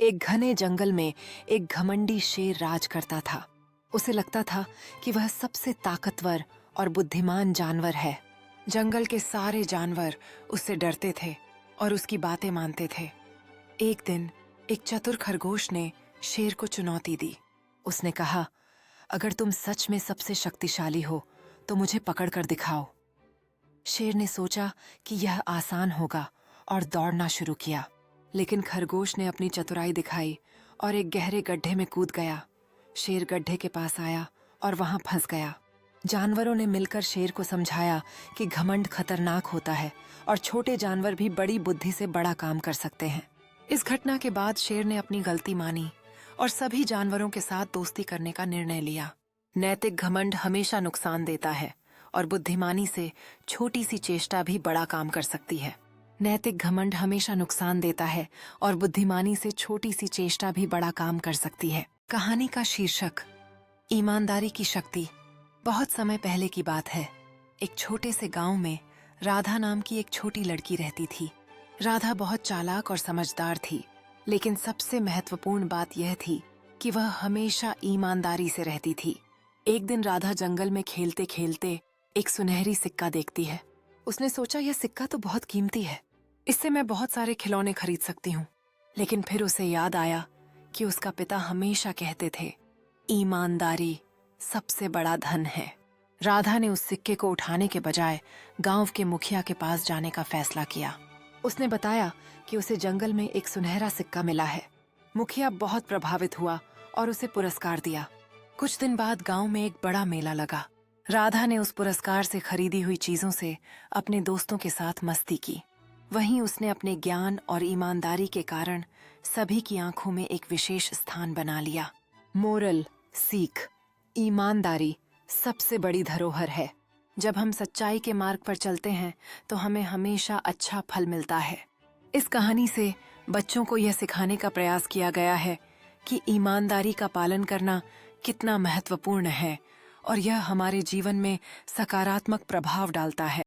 एक घने जंगल में एक घमंडी शेर राज करता था। उसे लगता था कि वह सबसे ताकतवर और बुद्धिमान जानवर है। जंगल के सारे जानवर उससे डरते थे और उसकी बातें मानते थे। एक दिन एक चतुर खरगोश ने शेर को चुनौती दी। उसने कहा, अगर तुम सच में सबसे शक्तिशाली हो तो मुझे पकड़ कर दिखाओ। शेर ने सोचा कि यह आसान होगा और दौड़ना शुरू किया, लेकिन खरगोश ने अपनी चतुराई दिखाई और एक गहरे गड्ढे में कूद गया। शेर गड्ढे के पास आया और वहां फंस गया। जानवरों ने मिलकर शेर को समझाया कि घमंड खतरनाक होता है और छोटे जानवर भी बड़ी बुद्धि से बड़ा काम कर सकते हैं। इस घटना के बाद शेर ने अपनी गलती मानी और सभी जानवरों के साथ दोस्ती करने का निर्णय लिया। नैतिक घमंड हमेशा नुकसान देता है और बुद्धिमानी से छोटी सी चेष्टा भी बड़ा काम कर सकती है। नैतिक घमंड हमेशा नुकसान देता है और बुद्धिमानी से छोटी सी चेष्टा भी बड़ा काम कर सकती है। कहानी का शीर्षक ईमानदारी की शक्ति। बहुत समय पहले की बात है। एक छोटे से गांव में राधा नाम की एक छोटी लड़की रहती थी। राधा बहुत चालाक और समझदार थी, लेकिन सबसे महत्वपूर्ण बात यह थी कि वह हमेशा ईमानदारी से रहती थी। एक दिन राधा जंगल में खेलते खेलते एक सुनहरी सिक्का देखती है। उसने सोचा, यह सिक्का तो बहुत कीमती है, इससे मैं बहुत सारे खिलौने खरीद सकती हूँ। लेकिन फिर उसे याद आया कि उसका पिता हमेशा कहते थे, ईमानदारी सबसे बड़ा धन है। राधा ने उस सिक्के को उठाने के बजाय गांव के मुखिया के पास जाने का फैसला किया। उसने बताया कि उसे जंगल में एक सुनहरा सिक्का मिला है। मुखिया बहुत प्रभावित हुआ और उसे पुरस्कार दिया। कुछ दिन बाद गांव में एक बड़ा मेला लगा। राधा ने उस पुरस्कार से खरीदी हुई चीजों से अपने दोस्तों के साथ मस्ती की। वहीं उसने अपने ज्ञान और ईमानदारी के कारण सभी की आंखों में एक विशेष स्थान बना लिया। मोरल, सीख, ईमानदारी सबसे बड़ी धरोहर है। जब हम सच्चाई के मार्ग पर चलते हैं तो हमें हमेशा अच्छा फल मिलता है। इस कहानी से बच्चों को यह सिखाने का प्रयास किया गया है कि ईमानदारी का पालन करना कितना महत्वपूर्ण है और यह हमारे जीवन में सकारात्मक प्रभाव डालता है।